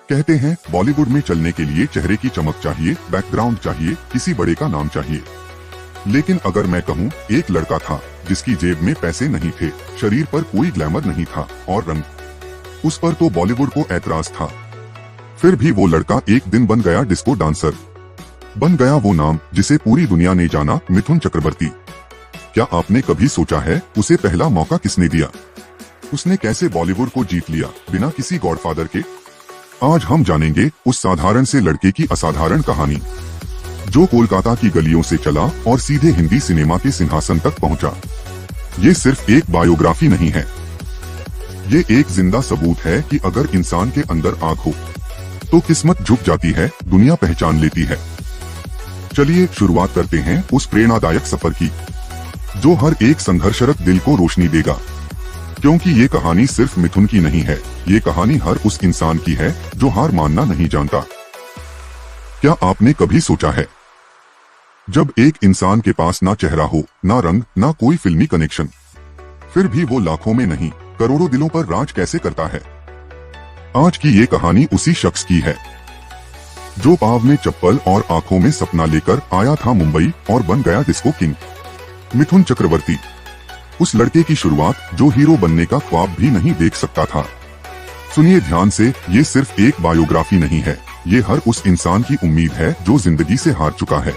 कहते हैं बॉलीवुड में चलने के लिए चेहरे की चमक चाहिए, बैकग्राउंड चाहिए, किसी बड़े का नाम चाहिए। लेकिन अगर मैं कहूँ एक लड़का था जिसकी जेब में पैसे नहीं थे, शरीर पर कोई ग्लैमर नहीं था और रंग, उस पर तो बॉलीवुड को ऐतराज था। फिर भी वो लड़का एक दिन बन गया डिस्को डांसर। बन गया वो नाम जिसे पूरी दुनिया ने जाना, मिथुन चक्रवर्ती। क्या आपने कभी सोचा है उसे पहला मौका किसने दिया? उसने कैसे बॉलीवुड को जीत लिया बिना किसी गॉडफादर के? आज हम जानेंगे उस साधारण से लड़के की असाधारण कहानी, जो कोलकाता की गलियों से चला और सीधे हिंदी सिनेमा के सिंहासन तक पहुंचा। ये सिर्फ एक बायोग्राफी नहीं है, ये एक जिंदा सबूत है कि अगर इंसान के अंदर आग हो तो किस्मत झुक जाती है, दुनिया पहचान लेती है। चलिए शुरुआत करते हैं उस प्रेरणादायक सफर की, जो हर एक संघर्षरत दिल को रोशनी देगा। क्योंकि ये कहानी सिर्फ मिथुन की नहीं है, ये कहानी हर उस इंसान की है जो हार मानना नहीं जानता। क्या आपने कभी सोचा है, जब एक इंसान के पास ना चेहरा हो, ना रंग, ना कोई फिल्मी कनेक्शन, फिर भी वो लाखों में नहीं करोड़ों दिलों पर राज कैसे करता है? आज की ये कहानी उसी शख्स की है, जो पाँव में चप्पल और आंखों में सपना लेकर आया था मुंबई और बन गया डिस्को किंग। मिथुन चक्रवर्ती, उस लड़के की शुरुआत जो हीरो बनने का ख्वाब भी नहीं देख सकता था। सुनिए ध्यान से, ये सिर्फ एक बायोग्राफी नहीं है, ये हर उस इंसान की उम्मीद है जो जिंदगी से हार चुका है।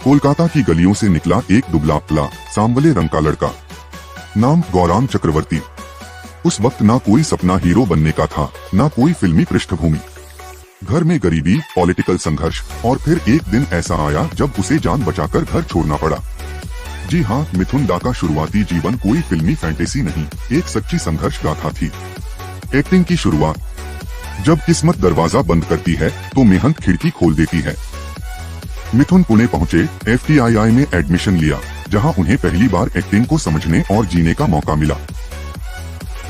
कोलकाता की गलियों से निकला एक दुबला पतला सांवले रंग का लड़का, नाम गौरांग चक्रवर्ती। उस वक्त ना कोई सपना हीरो बनने का था, ना कोई फिल्मी पृष्ठभूमि। घर में गरीबी, पॉलिटिकल संघर्ष और फिर एक दिन ऐसा आया जब उसे जान बचाकर घर छोड़ना पड़ा। जी हाँ, मिथुन दा का शुरुआती जीवन कोई फिल्मी फैंटेसी नहीं, एक सच्ची संघर्ष गाथा थी। एक्टिंग की शुरुआत, जब किस्मत दरवाजा बंद करती है तो मेहनत खिड़की खोल देती है। मिथुन पुणे पहुँचे, FTII में एडमिशन लिया, जहाँ उन्हें पहली बार एक्टिंग को समझने और जीने का मौका मिला।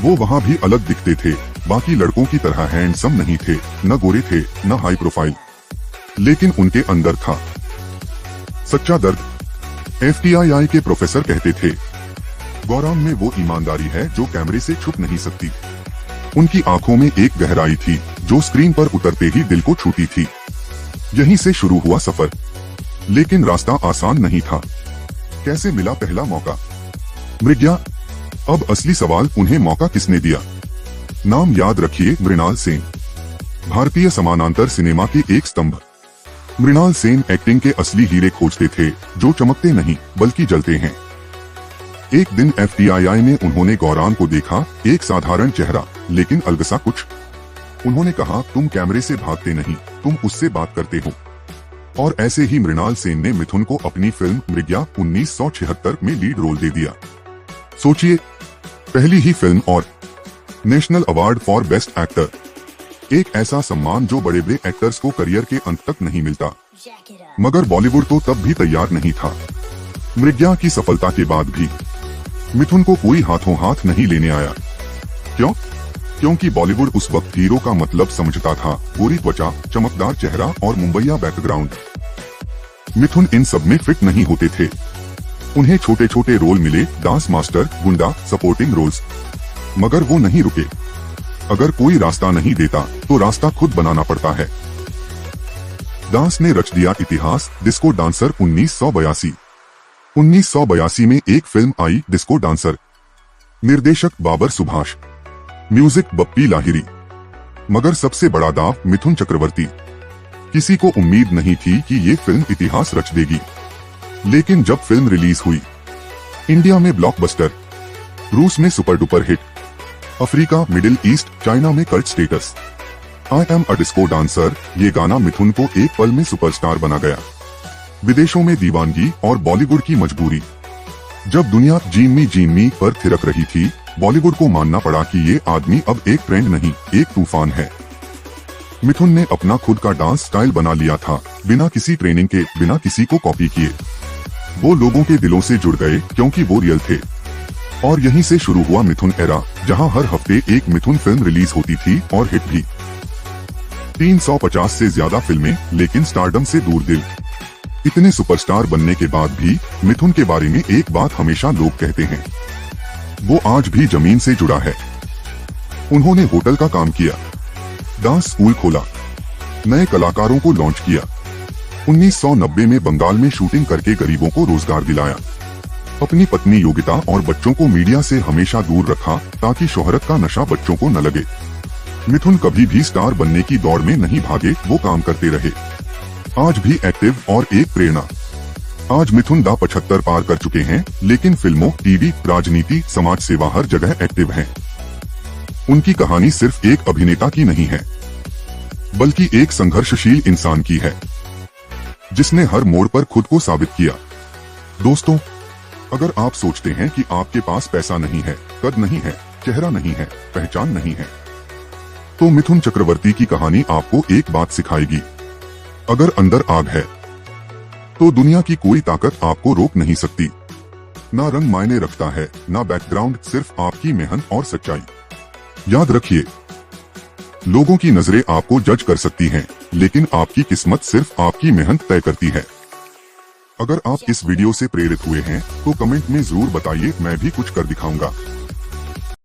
वो वहाँ भी अलग दिखते थे, बाकी लड़कों की तरह हैंडसम नहीं थे, न गोरे थे, न हाई प्रोफाइल, लेकिन उनके अंदर था सच्चा दर्द। FTII के प्रोफेसर कहते थे, गौरांग में वो ईमानदारी है जो कैमरे से छुप नहीं सकती। उनकी आंखों में एक गहराई थी जो स्क्रीन पर उतरते ही दिल को छूती थी। यहीं से शुरू हुआ सफर, लेकिन रास्ता आसान नहीं था। कैसे मिला पहला मौका? मृग्या। अब असली सवाल, उन्हें मौका किसने दिया? नाम याद रखिए, मृणाल सेन। भारतीय समानांतर सिनेमा के एक स्तंभ। मृणाल सेन एक्टिंग के असली हीरे खोजते थे, जो चमकते नहीं बल्कि जलते हैं। एक दिन FTII में उन्होंने गौरांग को देखा, एक साधारण चेहरा लेकिन अलगसा कुछ। उन्होंने कहा, तुम कैमरे से भागते नहीं, तुम उससे बात करते हो। और ऐसे ही मृणाल सेन ने मिथुन को अपनी फिल्म मृग्या 1976 में लीड रोल दे दिया। सोचिए, पहली ही फिल्म और national award for best actor, एक ऐसा सम्मान जो बड़े बड़े एक्टर्स को करियर के अंत तक नहीं मिलता। मगर बॉलीवुड तो तब भी तैयार नहीं था। मृग्या की सफलता के बाद भी मिथुन को कोई हाथों हाथ नहीं लेने आया। क्यों? क्योंकि बॉलीवुड उस वक्त हीरो का मतलब समझता था गोरी त्वचा, चमकदार चेहरा और मुंबईया बैकग्राउंड। मिथुन इन सब में फिट नहीं होते थे। उन्हें छोटे छोटे रोल मिले, डांस मास्टर, गुंडा, सपोर्टिंग रोल्स, मगर वो नहीं रुके। अगर कोई रास्ता नहीं देता तो रास्ता खुद बनाना पड़ता है। डांस ने रच दिया इतिहास, डिस्को डांसर 1982। 1982 में एक फिल्म आई, डिस्को डांसर। निर्देशक बाबर सुभाष, म्यूजिक बप्पी लाहिरी। मगर सबसे बड़ा दाव मिथुन चक्रवर्ती। किसी को उम्मीद नहीं थी कि ये फिल्म इतिहास रच देगी, लेकिन जब फिल्म रिलीज हुई, इंडिया में ब्लॉकबस्टर, रूस में super duper hit, Africa, Middle East, China में cult status. I am a disco dancer, ये गाना मिथुन को एक पल में सुपरस्टार बना गया। विदेशों में दीवानगी और बॉलीवुड की मजबूरी। जब दुनिया जीन मी पर थिरक रही थी, बॉलीवुड को मानना पड़ा कि ये आदमी अब एक ट्रेंड नहीं, एक तूफान है। मिथुन ने अपना खुद का डांस स्टाइल बना लिया था, बिना किसी ट्रेनिंग के, बिना किसी को कॉपी किए। वो लोगों के दिलों से जुड़ गए क्योंकि वो रियल थे। और यहीं से शुरू हुआ मिथुन एरा, जहां हर हफ्ते एक मिथुन फिल्म रिलीज होती थी और हिट भी। 350 से ज्यादा फिल्में, लेकिन स्टारडम से दूर दिल। इतने सुपरस्टार बनने के बाद भी मिथुन के बारे में एक बात हमेशा लोग कहते हैं, वो आज भी जमीन से जुड़ा है। उन्होंने होटल का काम किया, डांस स्कूल खोला, नए कलाकारों को लॉन्च किया। 1990 में बंगाल में शूटिंग करके गरीबों को रोजगार दिलाया। अपनी पत्नी योगिता और बच्चों को मीडिया से हमेशा दूर रखा ताकि शोहरत का नशा बच्चों को न लगे। मिथुन कभी भी स्टार बनने की दौड़ में नहीं भागे, वो काम करते रहे। आज भी एक्टिव और एक प्रेरणा। आज मिथुन 75 पार कर चुके हैं, लेकिन फिल्मों, टीवी, राजनीति, समाज सेवा हर जगह एक्टिव हैं। उनकी कहानी सिर्फ एक अभिनेता की नहीं है, बल्कि एक संघर्षशील इंसान की है, जिसने हर मोड़ पर खुद को साबित किया। दोस्तों, अगर आप सोचते हैं कि आपके पास पैसा नहीं है, कद नहीं है, चेहरा नहीं है, पहचान नहीं है, तो मिथुन चक्रवर्ती की कहानी आपको एक बात सिखाएगी। अगर अंदर आग है तो दुनिया की कोई ताकत आपको रोक नहीं सकती। ना रंग मायने रखता है, ना बैकग्राउंड, सिर्फ आपकी मेहनत और सच्चाई। याद रखिए, लोगों की नजरें आपको जज कर सकती हैं, लेकिन आपकी किस्मत सिर्फ आपकी मेहनत तय करती है। अगर आप इस वीडियो से प्रेरित हुए हैं तो कमेंट में जरूर बताइए, मैं भी कुछ कर दिखाऊंगा।